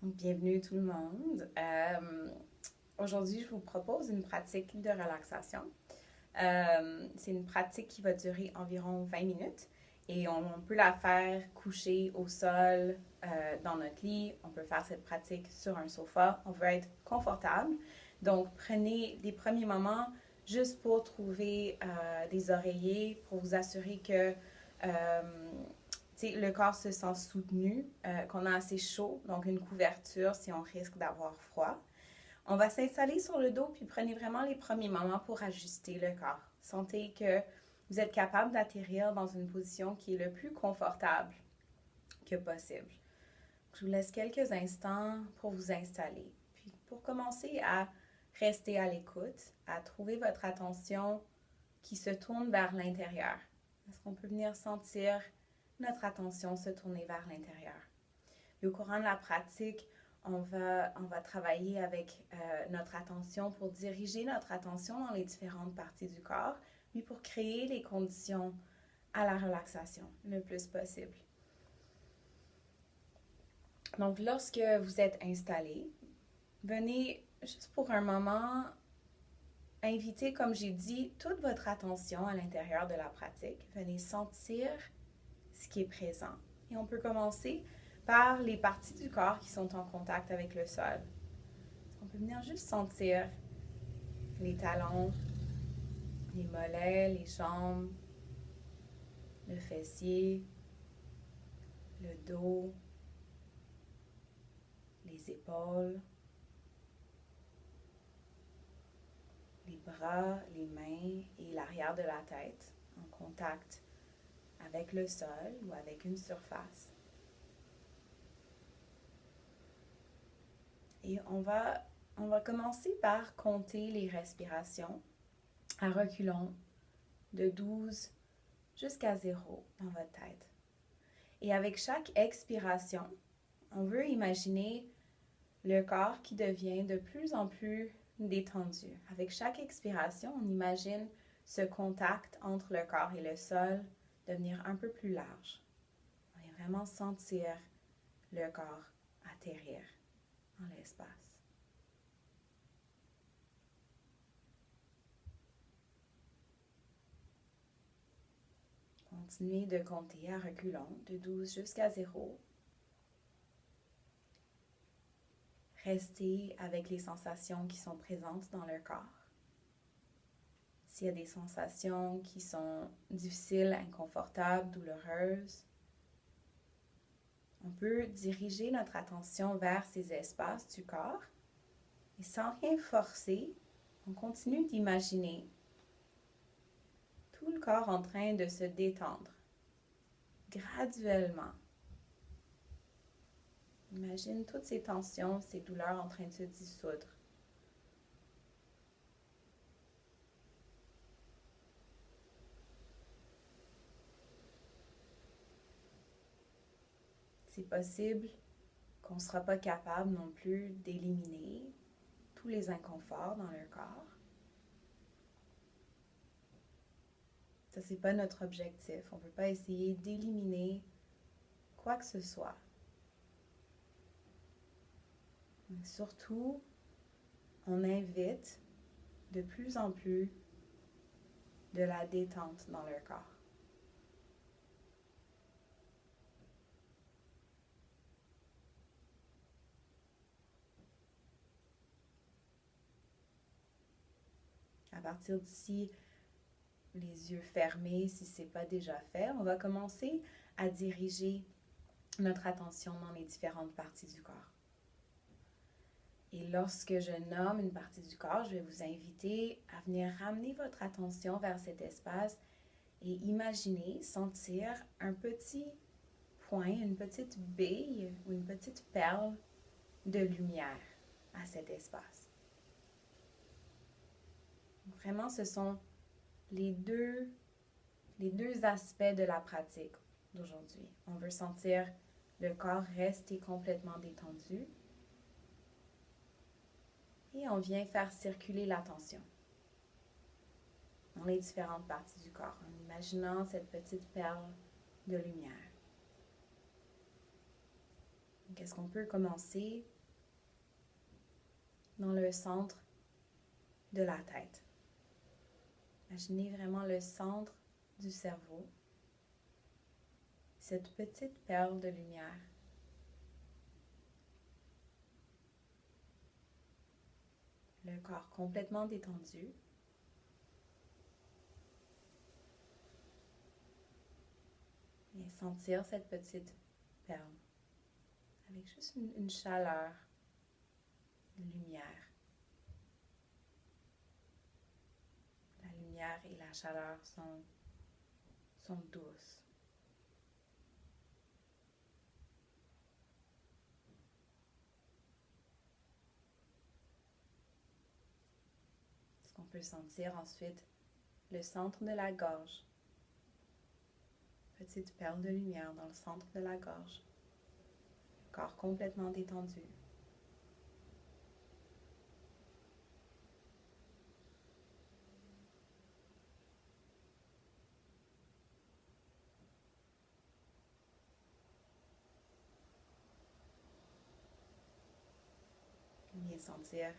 Bienvenue tout le monde. Aujourd'hui, je vous propose une pratique de relaxation. C'est une pratique qui va durer environ 20 minutes et on peut la faire coucher au sol, dans notre lit. On peut faire cette pratique sur un sofa. On veut être confortable. Donc, prenez les premiers moments juste pour trouver des oreillers, pour vous assurer que le corps se sent soutenu, qu'on a assez chaud, donc une couverture si on risque d'avoir froid. On va s'installer sur le dos, puis prenez vraiment les premiers moments pour ajuster le corps. Sentez que vous êtes capable d'atterrir dans une position qui est le plus confortable que possible. Je vous laisse quelques instants pour vous installer. Puis pour commencer à rester à l'écoute, à trouver votre attention qui se tourne vers l'intérieur. Est-ce qu'on peut venir sentir notre attention se tourner vers l'intérieur? Et au courant de la pratique, on va travailler avec notre attention pour diriger notre attention dans les différentes parties du corps, puis pour créer les conditions à la relaxation le plus possible. Donc, lorsque vous êtes installé, venez juste pour un moment inviter, comme j'ai dit, toute votre attention à l'intérieur de la pratique. Venez sentir ce qui est présent. Et on peut commencer par les parties du corps qui sont en contact avec le sol. On peut venir juste sentir les talons, les mollets, les jambes, le fessier, le dos, les épaules, les bras, les mains et l'arrière de la tête en contact avec le sol ou avec une surface. Et on va commencer par compter les respirations à reculons de 12 jusqu'à 0 dans votre tête. Et avec chaque expiration, on veut imaginer le corps qui devient de plus en plus détendu. Avec chaque expiration, on imagine ce contact entre le corps et le sol devenir un peu plus large. On va vraiment sentir le corps atterrir dans l'espace. Continuez de compter à reculons de 12 jusqu'à 0. Restez avec les sensations qui sont présentes dans le corps. S'il y a des sensations qui sont difficiles, inconfortables, douloureuses, on peut diriger notre attention vers ces espaces du corps et sans rien forcer, on continue d'imaginer tout le corps en train de se détendre graduellement. Imagine toutes ces tensions, ces douleurs en train de se dissoudre. C'est possible qu'on ne sera pas capable non plus d'éliminer tous les inconforts dans le corps. Ça, c'est pas notre objectif. On ne peut pas essayer d'éliminer quoi que ce soit. Mais surtout, on invite de plus en plus de la détente dans le corps. À partir d'ici, les yeux fermés, si ce n'est pas déjà fait, on va commencer à diriger notre attention dans les différentes parties du corps. Et lorsque je nomme une partie du corps, je vais vous inviter à venir ramener votre attention vers cet espace et imaginer, sentir un petit point, une petite bille ou une petite perle de lumière à cet espace. Vraiment, ce sont les deux aspects de la pratique d'aujourd'hui. On veut sentir le corps rester complètement détendu et on vient faire circuler l'attention dans les différentes parties du corps en imaginant cette petite perle de lumière. Donc, est-ce qu'on peut commencer dans le centre de la tête? Imaginez vraiment le centre du cerveau, cette petite perle de lumière. Le corps complètement détendu. Et sentir cette petite perle avec juste une chaleur, une lumière. La lumière et la chaleur sont douces. Est-ce qu'on peut sentir ensuite le centre de la gorge? Petite perle de lumière dans le centre de la gorge. Le corps complètement détendu. Bien sentir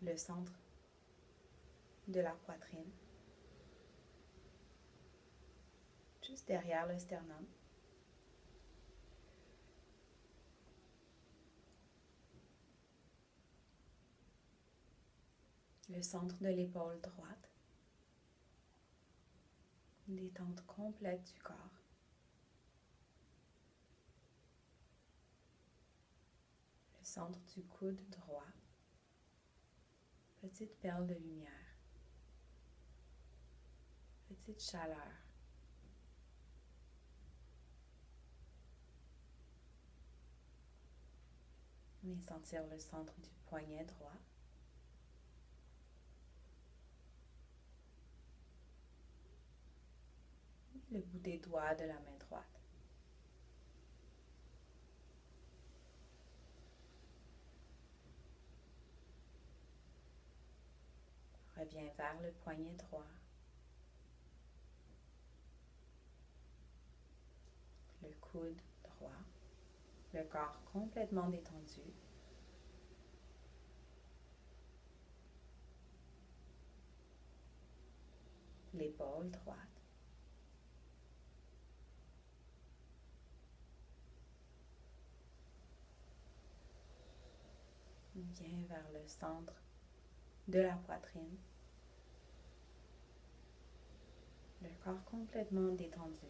le centre de la poitrine, juste derrière le sternum. Le centre de l'épaule droite. Une détente complète du corps. Le centre du coude droit. Petite perle de lumière. Petite chaleur. Et sentir le centre du poignet droit. Le bout des doigts de la main droite. Reviens vers le poignet droit. Le coude droit. Le corps complètement détendu. L'épaule droite. Viens vers le centre de la poitrine. Le corps complètement détendu.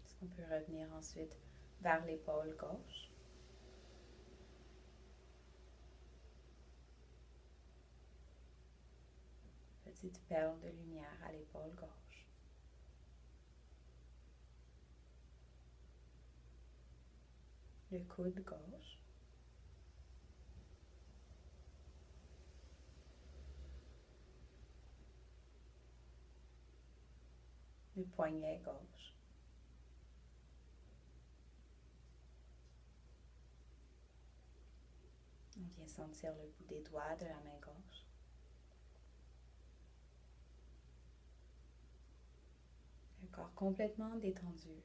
Est-ce qu'on peut revenir ensuite vers l'épaule gauche? Petite perle de lumière à l'épaule gauche. Le coude gauche. Le poignet gauche. On vient sentir le bout des doigts de la main gauche. Le corps complètement détendu.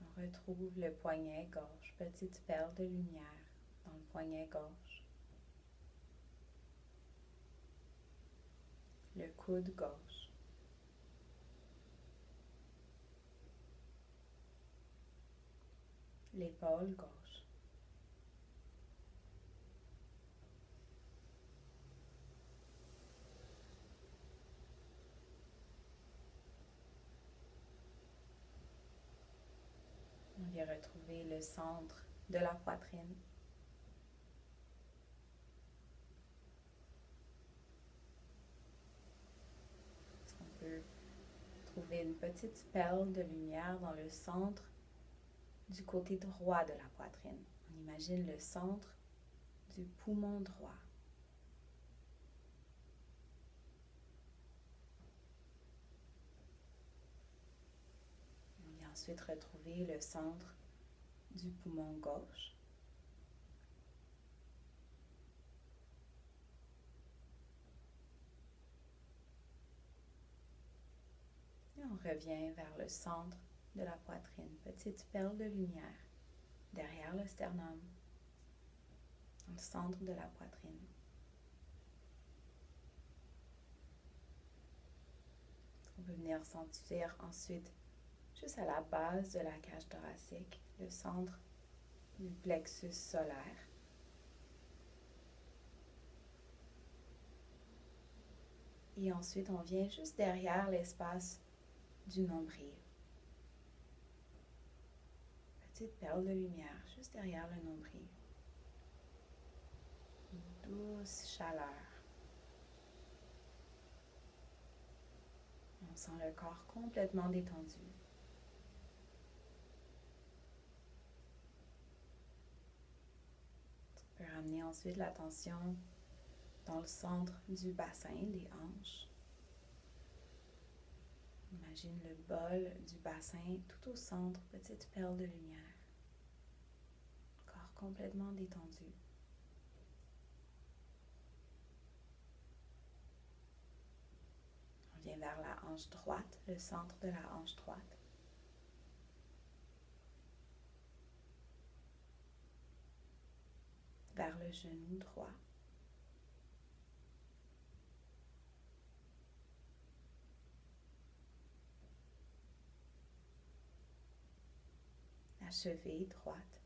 On retrouve le poignet gauche, petite perle de lumière dans le poignet gauche. Le coude gauche. L'épaule gauche. On vient retrouver le centre de la poitrine. Est-ce qu'on peut trouver une petite perle de lumière dans le centre du côté droit de la poitrine? On imagine le centre du poumon droit. On vient ensuite retrouver le centre du poumon gauche. revient vers le centre de la poitrine, petite perle de lumière derrière le sternum, dans le centre de la poitrine. On peut venir sentir ensuite juste à la base de la cage thoracique, le centre du plexus solaire. Et ensuite, on vient juste derrière l'espace du nombril. Petite perle de lumière juste derrière le nombril. Une douce chaleur. On sent le corps complètement détendu. On peut ramener ensuite l'attention dans le centre du bassin, des hanches. Imagine le bol du bassin tout au centre, petite perle de lumière. Corps complètement détendu. On vient vers la hanche droite, le centre de la hanche droite. Vers le genou droit. La cheville droite.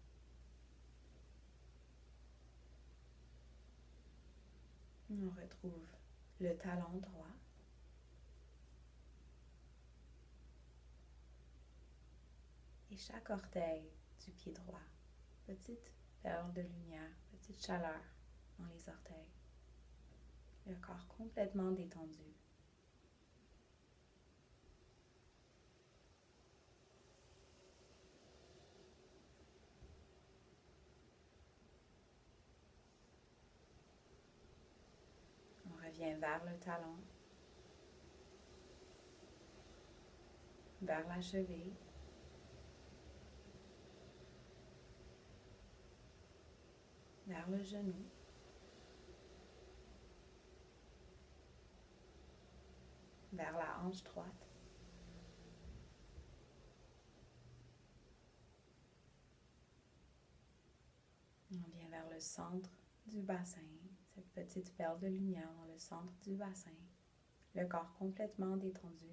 On retrouve le talon droit. Et chaque orteil du pied droit. Petite perle de lumière, petite chaleur dans les orteils. Le corps complètement détendu. On revient vers le talon, vers la cheville, vers le genou, vers la hanche droite. On vient vers le centre du bassin, cette petite perle de lumière dans le centre du bassin, le corps complètement détendu.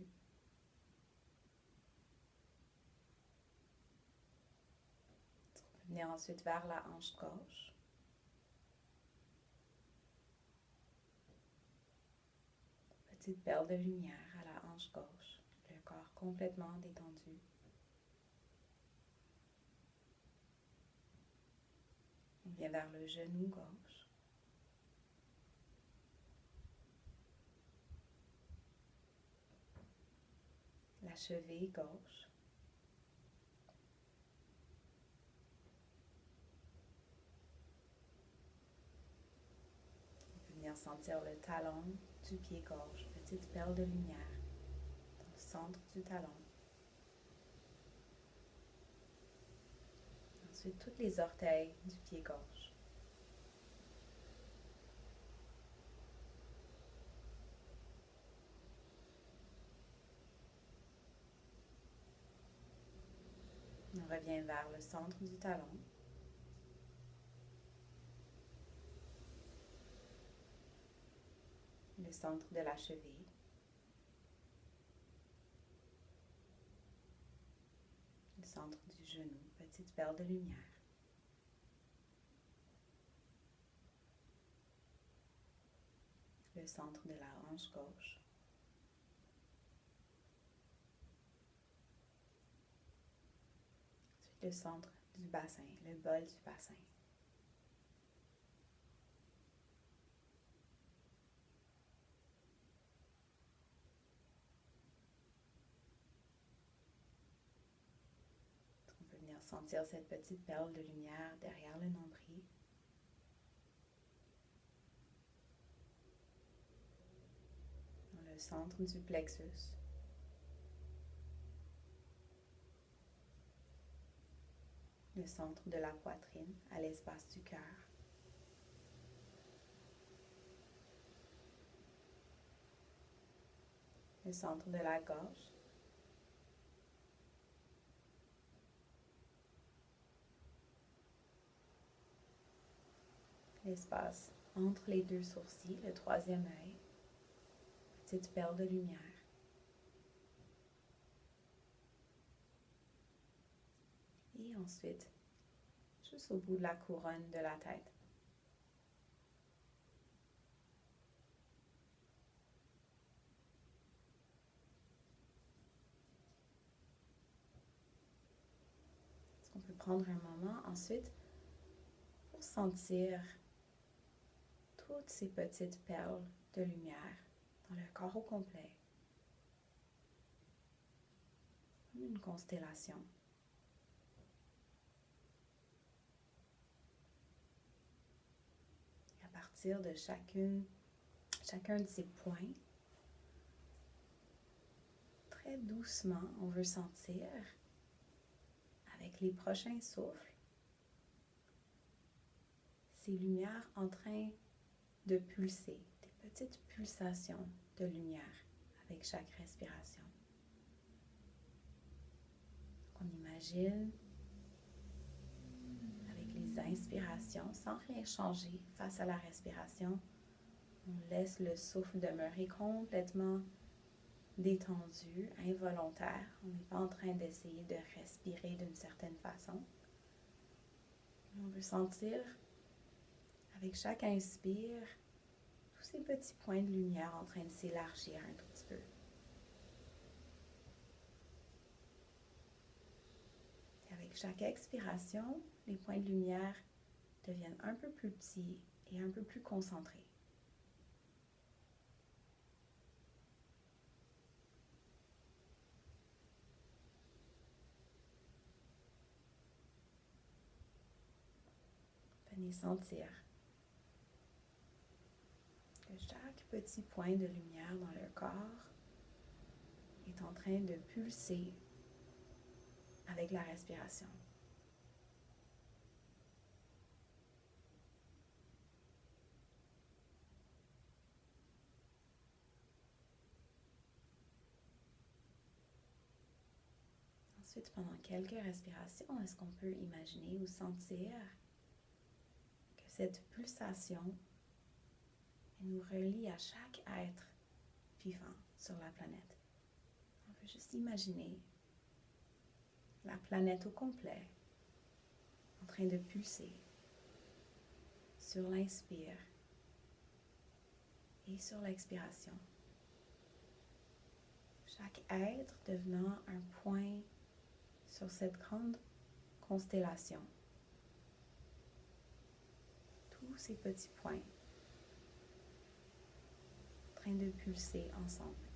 On peut venir ensuite vers la hanche gauche. Petite perle de lumière à la hanche gauche, le corps complètement détendu. On vient vers le genou gauche. La cheville gauche. On peut venir sentir le talon du pied gauche, petite perle de lumière dans le centre du talon. Ensuite, tous les orteils du pied gauche. On revient vers le centre du talon. Le centre de la cheville. Le centre du genou, petite perle de lumière. Le centre de la hanche gauche. Ensuite, le centre du bassin, le bol du bassin. On peut venir sentir cette petite perle de lumière derrière le nombril. Dans le centre du plexus. Le centre de la poitrine, à l'espace du cœur. Le centre de la gorge, l'espace entre les deux sourcils, le troisième œil, petite perle de lumière. Et ensuite, juste au bout de la couronne de la tête. On peut prendre un moment ensuite pour sentir toutes ces petites perles de lumière dans le corps au complet, comme une constellation. Et à partir de chacun de ces points, très doucement, on veut sentir, avec les prochains souffles, ces lumières en train de pulser, des petites pulsations de lumière avec chaque respiration. On imagine avec les inspirations, sans rien changer face à la respiration, on laisse le souffle demeurer complètement détendu, involontaire. On n'est pas en train d'essayer de respirer d'une certaine façon. On veut sentir, avec chaque inspire, tous ces petits points de lumière en train de s'élargir un tout petit peu. Et avec chaque expiration, les points de lumière deviennent un peu plus petits et un peu plus concentrés. Venez sentir que chaque petit point de lumière dans le corps est en train de pulser avec la respiration. Ensuite, pendant quelques respirations, est-ce qu'on peut imaginer ou sentir que cette pulsation nous relie à chaque être vivant sur la planète? On peut juste imaginer la planète au complet en train de pulser sur l'inspire et sur l'expiration. Chaque être devenant un point sur cette grande constellation. Tous ces petits points en train de pulser ensemble.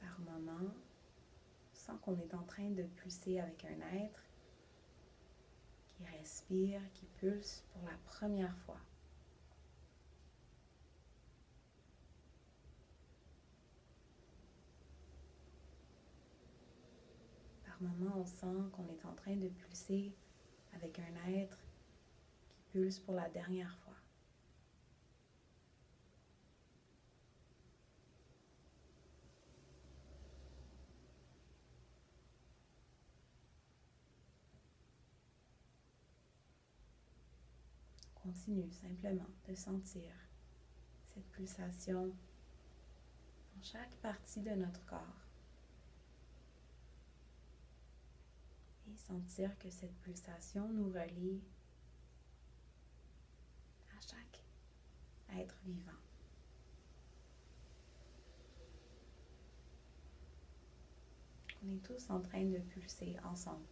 Par moment, on sent qu'on est en train de pulser avec un être qui respire, qui pulse pour la première fois. Par moment, on sent qu'on est en train de pulser avec un être qui pulse pour la dernière fois. On continue simplement de sentir cette pulsation dans chaque partie de notre corps. Et sentir que cette pulsation nous relie à chaque être vivant. On est tous en train de pulser ensemble.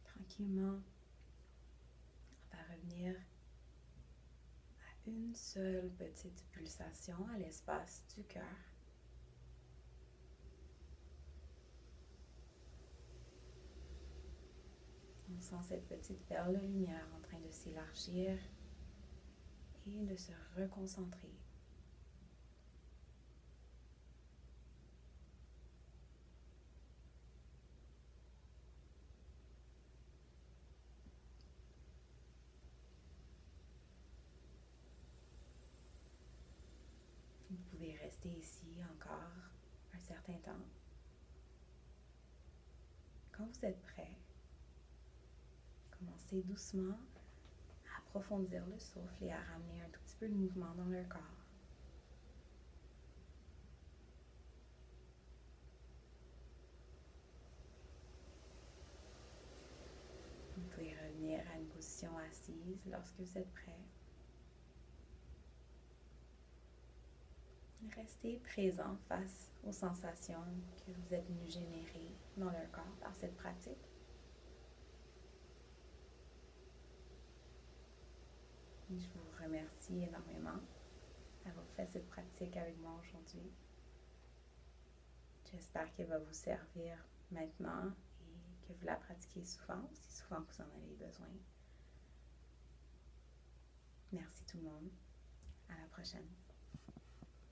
Tranquillement, on va revenir une seule petite pulsation à l'espace du cœur. On sent cette petite perle de lumière en train de s'élargir et de se reconcentrer. Vous pouvez rester ici encore un certain temps. Quand vous êtes prêt, commencez doucement à approfondir le souffle et à ramener un tout petit peu de mouvement dans le corps. Vous pouvez revenir à une position assise lorsque vous êtes prêt. Restez présent face aux sensations que vous êtes venu générer dans le corps par cette pratique. Je vous remercie énormément d'avoir fait cette pratique avec moi aujourd'hui. J'espère qu'elle va vous servir maintenant et que vous la pratiquez souvent, aussi souvent que vous en avez besoin. Merci tout le monde. À la prochaine.